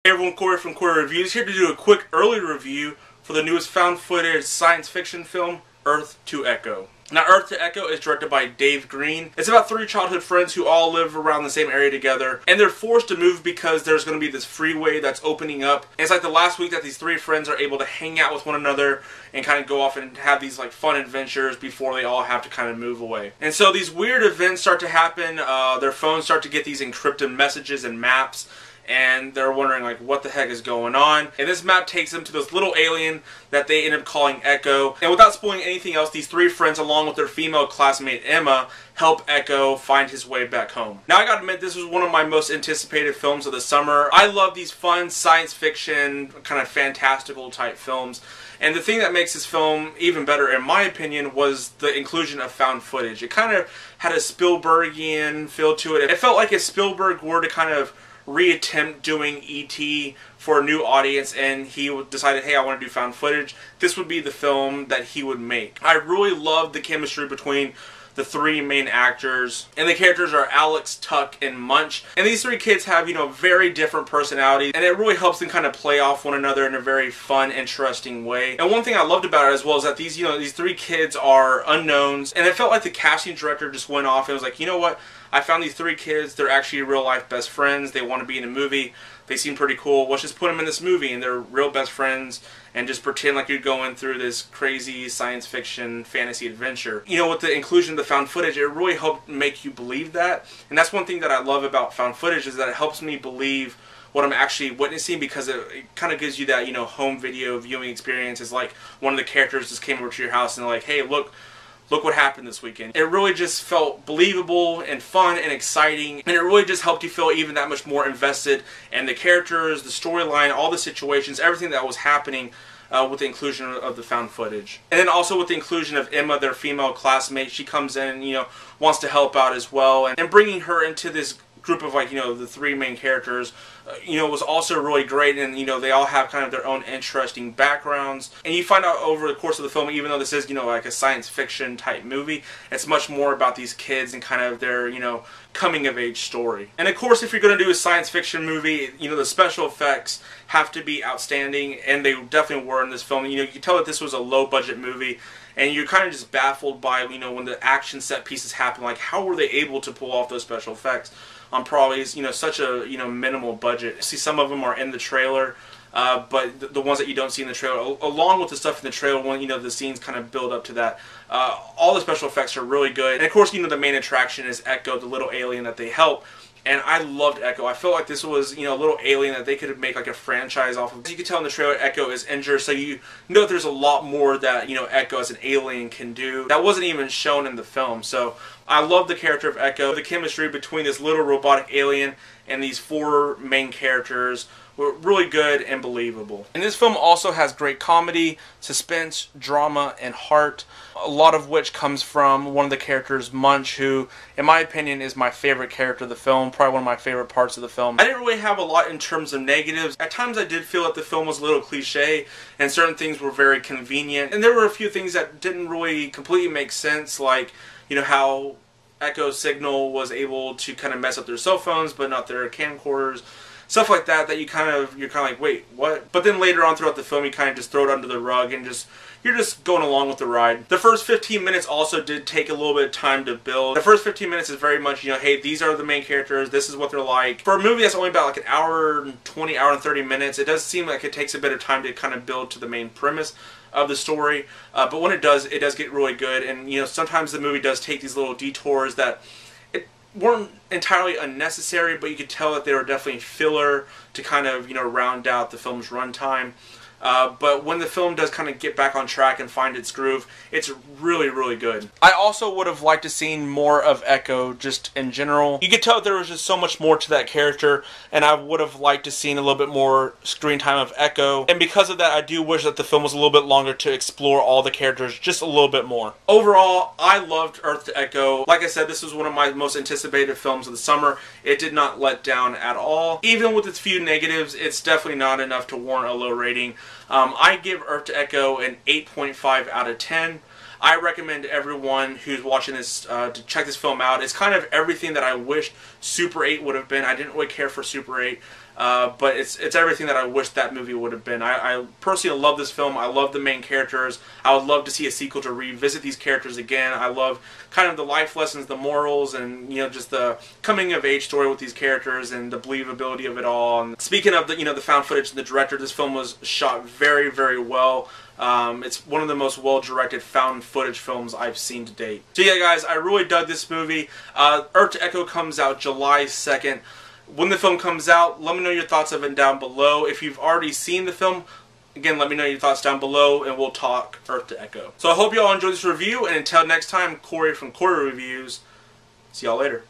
Hey everyone, Corey from CoreyReviews here to do a quick early review for the newest found footage science fiction film, Earth to Echo. Now, Earth to Echo is directed by Dave Green. It's about three childhood friends who all live around the same area together, and they're forced to move because there's going to be this freeway that's opening up. And it's like the last week that these three friends are able to hang out with one another and kind of go off and have these like fun adventures before they all have to kind of move away. And so these weird events start to happen. Their phones start to get these encrypted messages and maps, and they're wondering like what the heck is going on. And this map takes them to this little alien that they end up calling Echo. And without spoiling anything else, these three friends along with their female classmate Emma help Echo find his way back home. Now I gotta admit, this was one of my most anticipated films of the summer. I love these fun science fiction, kind of fantastical type films. And the thing that makes this film even better, in my opinion, was the inclusion of found footage. It kind of had a Spielbergian feel to it. It felt like if Spielberg were to kind of reattempt doing E.T. for a new audience and he decided, hey, I want to do found footage, this would be the film that he would make. I really loved the chemistry between the three main actors, and the characters are Alex, Tuck, and Munch. And these three kids have, very different personalities, and it really helps them kind of play off one another in a very fun, interesting way. And one thing I loved about it as well is that these three kids are unknowns, and it felt like the casting director just went off and was like, you know what? I found these three kids, they're actually real life best friends, they want to be in a movie, they seem pretty cool, let's just put them in this movie and they're real best friends and just pretend like you're going through this crazy science fiction fantasy adventure. With the inclusion of the found footage, it really helped make you believe that. And that's one thing that I love about found footage, is that it helps me believe what I'm actually witnessing, because it kind of gives you that, home video viewing experience. It's like one of the characters just came over to your house and they're like, hey, look what happened this weekend. It really just felt believable and fun and exciting, and it really just helped you feel even that much more invested in the characters, the storyline, all the situations, everything that was happening with the inclusion of the found footage. And then also with the inclusion of Emma, their female classmate. She comes in and, wants to help out as well, and bringing her into this group of the three main characters, was also really great. And they all have kind of their own interesting backgrounds, and you find out over the course of the film, even though this is like a science fiction type movie, it's much more about these kids and kind of their coming of age story. And of course, if you're going to do a science fiction movie, the special effects have to be outstanding, and they definitely were in this film. You can tell that this was a low budget movie, and you're kind of just baffled by when the action set pieces happen, like how were they able to pull off those special effects on probably such a minimal budget. See, some of them are in the trailer, but the ones that you don't see in the trailer, along with the stuff in the trailer, when the scenes kind of build up to that, all the special effects are really good. And of course, the main attraction is Echo, the little alien that they help. And I loved Echo. I felt like this was, a little alien that they could make like a franchise off of. As you can tell in the trailer, Echo is injured, so you know that there's a lot more that, Echo as an alien can do that wasn't even shown in the film. So I love the character of Echo. The chemistry between this little robotic alien and these four main characters were really good and believable. And this film also has great comedy, suspense, drama, and heart, a lot of which comes from one of the characters, Munch, who, in my opinion, is my favorite character of the film, probably one of my favorite parts of the film. I didn't really have a lot in terms of negatives. At times I did feel that the film was a little cliche, and certain things were very convenient, and there were a few things that didn't really completely make sense, like, how Echo's signal was able to kind of mess up their cell phones, but not their camcorders. Stuff like that you're kind of like, wait, what? But then later on throughout the film, you kind of just throw it under the rug and you're just going along with the ride. The first 15 minutes also did take a little bit of time to build. The first 15 minutes is very much, hey, these are the main characters, this is what they're like. For a movie that's only about like an hour and 20, hour and 30 minutes, it does seem like it takes a bit of time to kind of build to the main premise of the story. But when it does get really good. And, sometimes the movie does take these little detours that weren't entirely unnecessary, but you could tell that they were definitely filler to kind of, round out the film's runtime. But when the film does kind of get back on track and find its groove, it's really, really good. I also would have liked to seen more of Echo just in general. You could tell that there was just so much more to that character, and I would have liked to seen a little bit more screen time of Echo. And because of that, I do wish that the film was a little bit longer to explore all the characters just a little bit more. Overall, I loved Earth to Echo. Like I said, this was one of my most anticipated films of the summer. It did not let down at all. Even with its few negatives, it's definitely not enough to warrant a low rating. I give Earth to Echo an 8.5 out of 10. I recommend everyone who's watching this to check this film out. It's kind of everything that I wished Super 8 would have been. I didn't really care for Super 8. but it's everything that I wish that movie would have been. I personally love this film. I love the main characters. I would love to see a sequel to revisit these characters again. I love kind of the life lessons, the morals, and just the coming of age story with these characters and the believability of it all. And speaking of the found footage and the director, this film was shot very, very well. It's one of the most well-directed found footage films I've seen to date. So yeah, guys, I really dug this movie. Earth to Echo comes out July 2nd. When the film comes out, let me know your thoughts of it down below. If you've already seen the film, again, let me know your thoughts down below, and we'll talk Earth to Echo. So I hope you all enjoyed this review, and until next time, Corey from CoreyReviews. See y'all later.